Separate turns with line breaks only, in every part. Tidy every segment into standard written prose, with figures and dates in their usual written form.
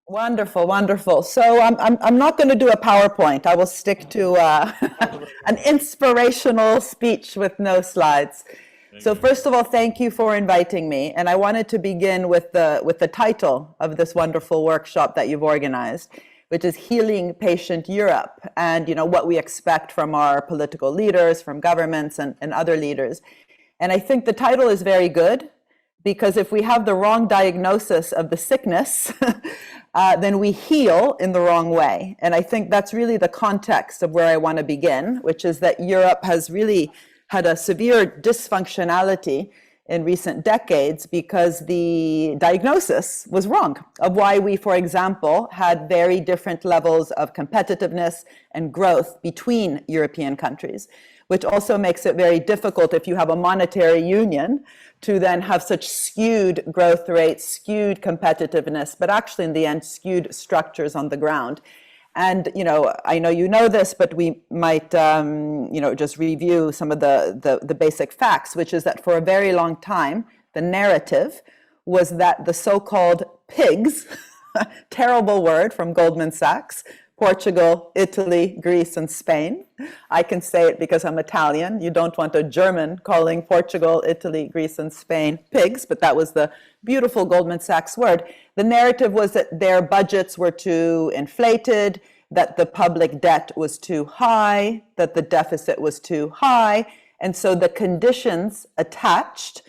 Wonderful, wonderful. So I'm not going to do a PowerPoint. I will stick to an inspirational speech with no slides.
Thank
So
you.
first of all, thank you for inviting me. And I wanted to begin with the title of this wonderful workshop that you've organized, which is Healing Patient Europe, and what we expect from our political leaders, from governments and other leaders. And I think the title is very good, because if we have the wrong diagnosis of the sickness, then we heal in the wrong way. And I think that's really the context of where I want to begin, which is that Europe has really had a severe dysfunctionality in recent decades because the diagnosis was wrong of why we, for example, had very different levels of competitiveness and growth between European countries, which also makes it very difficult if you have a monetary union to then have such skewed growth rates, skewed competitiveness, but actually in the end, skewed structures on the ground. And, I know you know this, but we might, just review some of the basic facts, which is that for a very long time, the narrative was that the so-called pigs, terrible word from Goldman Sachs, Portugal, Italy, Greece, and Spain. I can say it because I'm Italian. You don't want a German calling Portugal, Italy, Greece, and Spain pigs, but that was the beautiful Goldman Sachs word. The narrative was that their budgets were too inflated, that the public debt was too high, that the deficit was too high, and so the conditions attached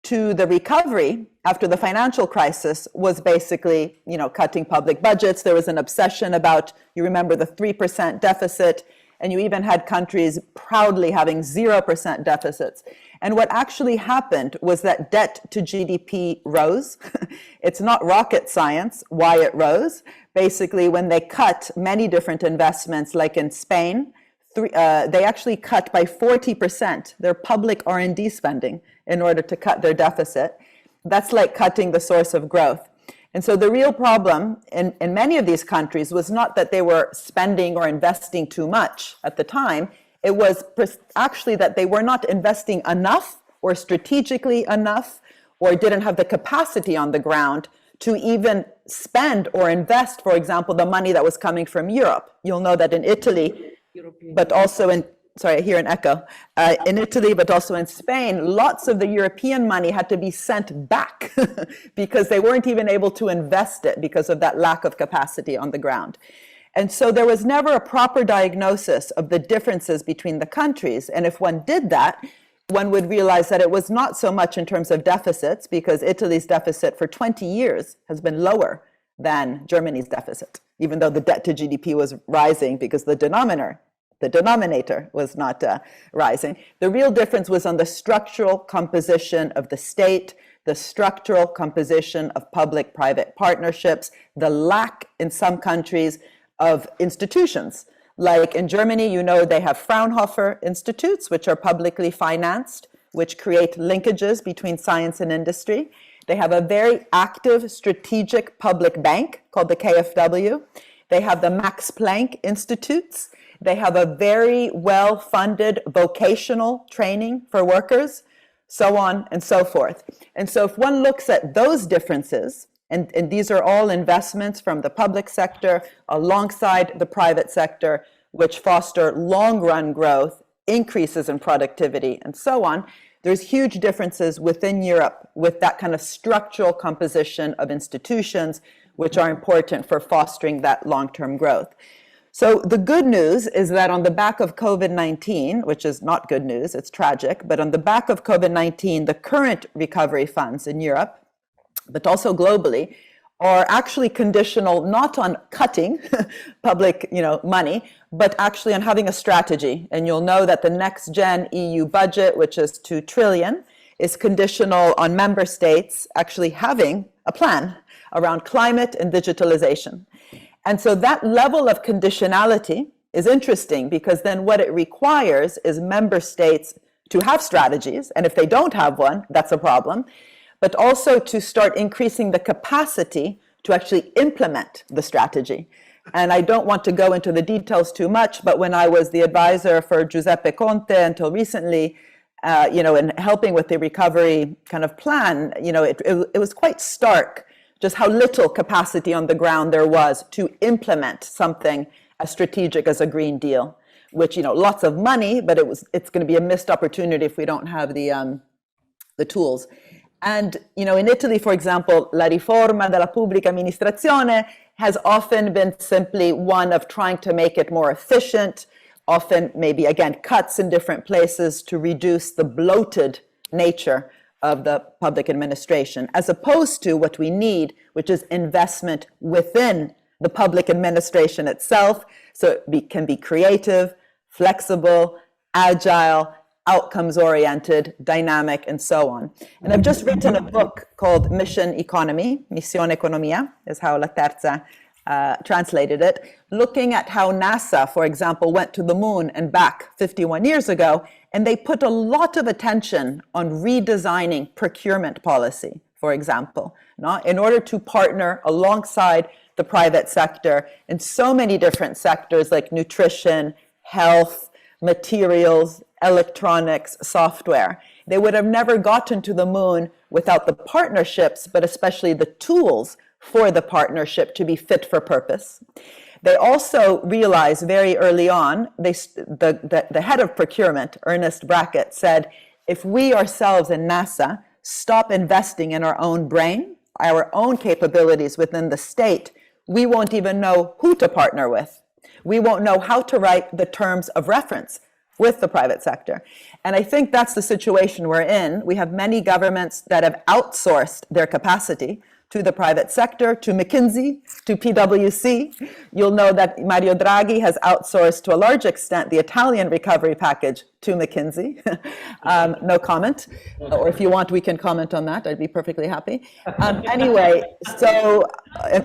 to the recovery after the financial crisis was basically, cutting public budgets. There was an obsession about, you remember, the 3% deficit, and you even had countries proudly having 0% deficits. And what actually happened was that debt to GDP rose. It's not rocket science why it rose. Basically, when they cut many different investments, like in Spain, they actually cut by 40% their public R&D spending in order to cut their deficit. That's like cutting the source of growth. And so the real problem in many of these countries was not that they were spending or investing too much at the time. It was actually that they were not investing enough or strategically enough or didn't have the capacity on the ground to even spend or invest, for example, the money that was coming from Europe. You'll know that in Italy, but also sorry, I hear an echo. In Italy, but also in Spain, lots of the European money had to be sent back because they weren't even able to invest it because of that lack of capacity on the ground. And so there was never a proper diagnosis of the differences between the countries. And if one did that, one would realize that it was not so much in terms of deficits, because Italy's deficit for 20 years has been lower than Germany's deficit, even though the debt to GDP was rising because the denominator was not rising. The real difference was on the structural composition of the state, the structural composition of public-private partnerships, the lack in some countries of institutions. Like in Germany, they have Fraunhofer institutes, which are publicly financed, which create linkages between science and industry. They have a very active strategic public bank called the KfW. They have the Max Planck Institutes. They have a very well-funded vocational training for workers, so on and so forth. And so if one looks at those differences, and these are all investments from the public sector alongside the private sector, which foster long-run growth, increases in productivity, and so on, there's huge differences within Europe with that kind of structural composition of institutions, which are important for fostering that long-term growth. So the good news is that on the back of COVID-19, which is not good news, it's tragic, but on the back of COVID-19, the current recovery funds in Europe, but also globally, are actually conditional not on cutting public money, but actually on having a strategy. And you'll know that the next gen EU budget, which is 2 trillion, is conditional on member states actually having a plan around climate and digitalization. And so that level of conditionality is interesting, because then what it requires is member states to have strategies. And if they don't have one, that's a problem. But also to start increasing the capacity to actually implement the strategy. And I don't want to go into the details too much, but when I was the advisor for Giuseppe Conte until recently, in helping with the recovery kind of plan, it was quite stark just how little capacity on the ground there was to implement something as strategic as a Green Deal, which, lots of money, but it's going to be a missed opportunity if we don't have the tools. And, in Italy, for example, la riforma della pubblica amministrazione has often been simply one of trying to make it more efficient, often maybe, again, cuts in different places to reduce the bloated nature of the public administration, as opposed to what we need, which is investment within the public administration itself, so it can be creative, flexible, agile, outcomes-oriented, dynamic, and so on. And I've just written a book called Mission Economy, Missione Economia, is how La Terza translated it, looking at how NASA, for example, went to the moon and back 51 years ago, and they put a lot of attention on redesigning procurement policy, for example, in order to partner alongside the private sector in so many different sectors like nutrition, health, materials, electronics, software. They would have never gotten to the moon without the partnerships, but especially the tools for the partnership to be fit for purpose. They also realized very early on, the head of procurement, Ernest Brackett, said, if we ourselves in NASA stop investing in our own brain, our own capabilities within the state, we won't even know who to partner with. We won't know how to write the terms of reference with the private sector. And I think that's the situation we're in. We have many governments that have outsourced their capacity to the private sector, to McKinsey, to PwC. You'll know that Mario Draghi has outsourced to a large extent the Italian recovery package to McKinsey. No comment. Or if you want, we can comment on that. I'd be perfectly happy. Anyway, so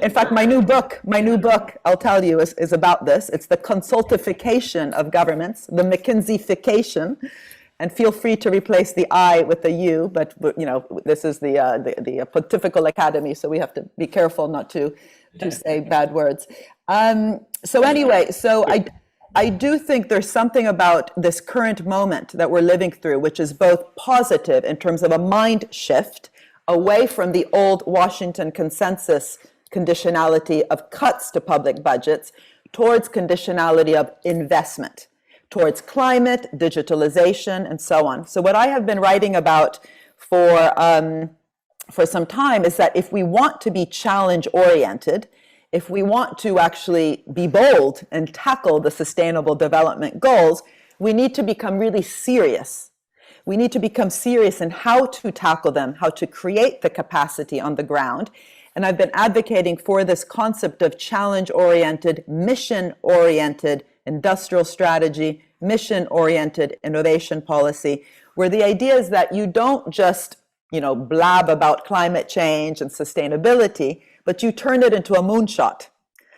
in fact, my new book, I'll tell you, is about this. It's the consultification of governments, the McKinseyfication. And feel free to replace the I with the U, but this is the Pontifical Academy, so we have to be careful not to say bad words. So anyway, I do think there's something about this current moment that we're living through, which is both positive in terms of a mind shift away from the old Washington consensus conditionality of cuts to public budgets towards conditionality of investment, towards climate, digitalization, and so on. So what I have been writing about for some time is that if we want to be challenge-oriented, if we want to actually be bold and tackle the Sustainable Development Goals, we need to become really serious. We need to become serious in how to tackle them, how to create the capacity on the ground. And I've been advocating for this concept of challenge-oriented, mission-oriented industrial strategy, mission-oriented innovation policy, where the idea is that you don't just, blab about climate change and sustainability, but you turn it into a moonshot.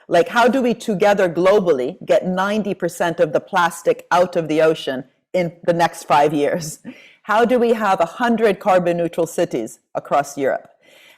Like, how do we together globally get 90% of the plastic out of the ocean in the next 5 years? How do we have 100 carbon neutral cities across Europe?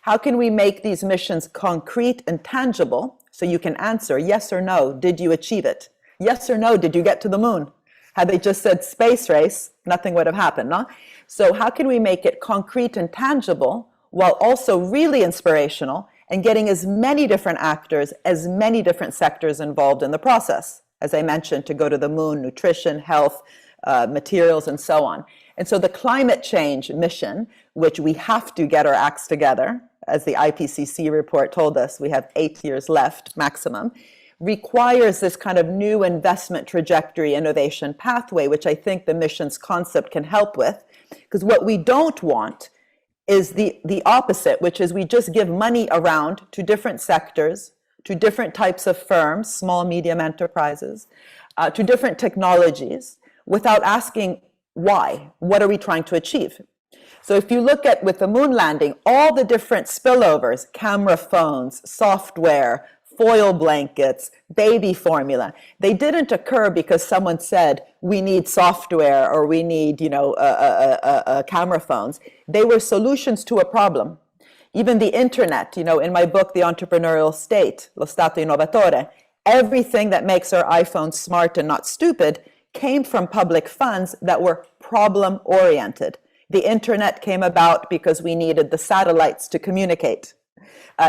How can we make these missions concrete and tangible so you can answer yes or no, did you achieve it? Yes or no, did you get to the moon? Had they just said space race, nothing would have happened, no? So how can we make it concrete and tangible while also really inspirational and getting as many different actors, as many different sectors involved in the process? As I mentioned, to go to the moon, nutrition, health, materials, and so on. And so the climate change mission, which we have to get our acts together, as the IPCC report told us, we have 8 years left maximum, requires this kind of new investment trajectory innovation pathway, which I think the missions concept can help with. Because what we don't want is the opposite, which is we just give money around to different sectors, to different types of firms, small, medium enterprises, to different technologies, without asking why. What are we trying to achieve? So if you look at, with the moon landing, all the different spillovers, camera phones, software, foil blankets, baby formula, they didn't occur because someone said, we need software or we need, camera phones. They were solutions to a problem. Even the internet, in my book, The Entrepreneurial State, Lo Stato Innovatore, everything that makes our iPhone smart and not stupid came from public funds that were problem-oriented. The internet came about because we needed the satellites to communicate.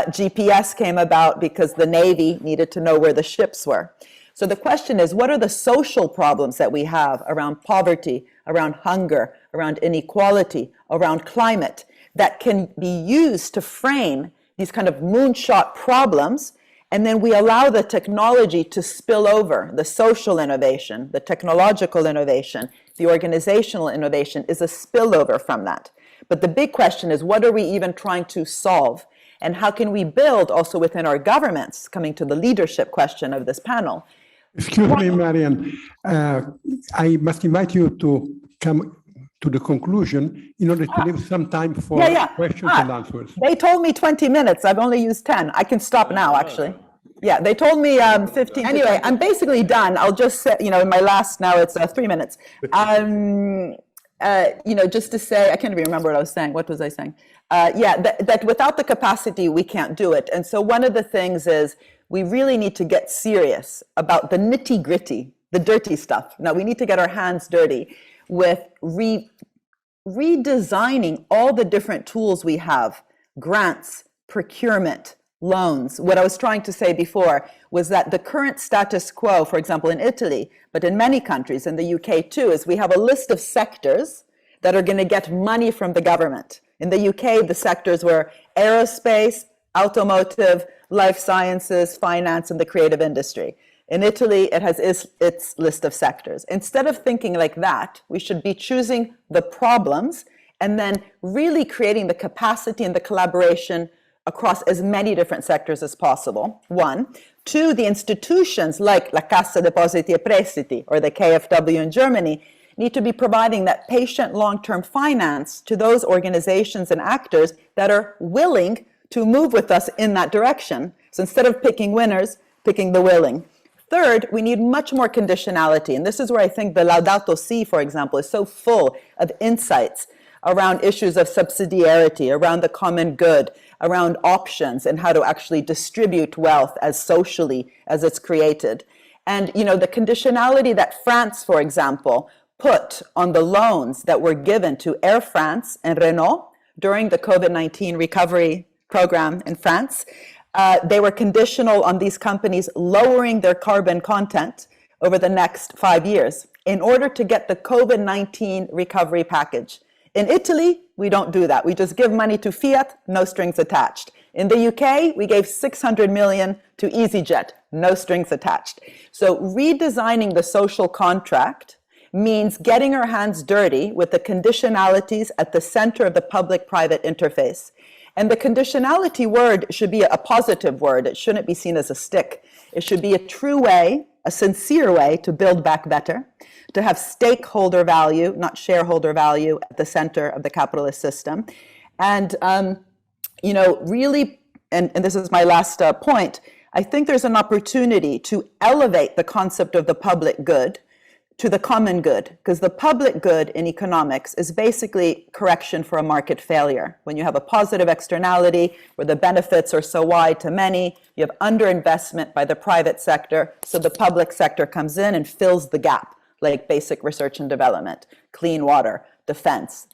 GPS came about because the Navy needed to know where the ships were. So the question is, what are the social problems that we have around poverty, around hunger, around inequality, around climate, that can be used to frame these kind of moonshot problems, and then we allow the technology to spill over. The social innovation, the technological innovation, the organizational innovation is a spillover from that. But the big question is, what are we even trying to solve? And how can we build also within our governments, coming to the leadership question of this panel?
Excuse me, Marian. I must invite you to come to the conclusion in order to leave some time for questions and answers.
They told me 20 minutes. I've only used 10. I can stop now, actually. Yeah, they told me 15. Anyway, I'm basically done. I'll just say, in my last, now it's 3 minutes. Just to say, I can't even remember what I was saying. What was I saying? That without the capacity, we can't do it. And so one of the things is we really need to get serious about the nitty-gritty, the dirty stuff. Now, we need to get our hands dirty with redesigning all the different tools we have, grants, procurement, loans. What I was trying to say before was that the current status quo, for example, in Italy, but in many countries, in the UK too, is we have a list of sectors that are going to get money from the government. In the UK, the sectors were aerospace, automotive, life sciences, finance, and the creative industry. In Italy, it has its list of sectors. Instead of thinking like that, we should be choosing the problems and then really creating the capacity and the collaboration across as many different sectors as possible, one. Two, the institutions like La Cassa Depositi e Prestiti or the KfW in Germany need to be providing that patient long-term finance to those organizations and actors that are willing to move with us in that direction. So instead of picking winners, picking the willing. Third, we need much more conditionality. And this is where I think the Laudato Si, for example, is so full of insights around issues of subsidiarity, around the common good, around options and how to actually distribute wealth as socially as it's created. And, the conditionality that France, for example, put on the loans that were given to Air France and Renault during the COVID-19 recovery program in France, they were conditional on these companies lowering their carbon content over the next 5 years in order to get the COVID-19 recovery package. In Italy, we don't do that. We just give money to Fiat, no strings attached. In the UK, we gave 600 million to EasyJet, no strings attached. So redesigning the social contract means getting our hands dirty with the conditionalities at the center of the public-private interface. And the conditionality word should be a positive word. It shouldn't be seen as a stick. It should be a true way, a sincere way to build back better, to have stakeholder value, not shareholder value, at the center of the capitalist system. And, really, and this is my last point, I think there's an opportunity to elevate the concept of the public good to the common good, because the public good in economics is basically correction for a market failure. When you have a positive externality where the benefits are so wide to many, you have underinvestment by the private sector, so the public sector comes in and fills the gap, like basic research and development, clean water, defense.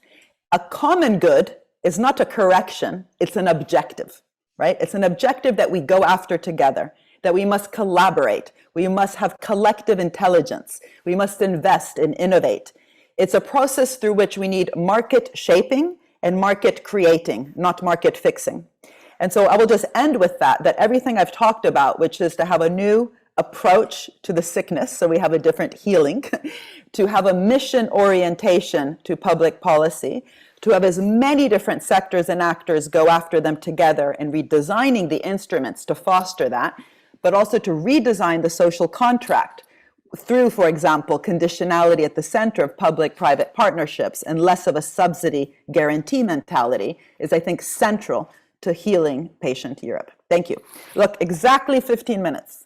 A common good is not a correction, it's an objective, right? It's an objective that we go after together, that we must collaborate, we must have collective intelligence, we must invest and innovate. It's a process through which we need market shaping and market creating, not market fixing. And so I will just end with that everything I've talked about, which is to have a new approach to the sickness, so we have a different healing, to have a mission orientation to public policy, to have as many different sectors and actors go after them together and redesigning the instruments to foster that, but also to redesign the social contract through, for example, conditionality at the center of public-private partnerships and less of a subsidy guarantee mentality is, I think, central to healing patient Europe. Thank you. Look, exactly 15 minutes.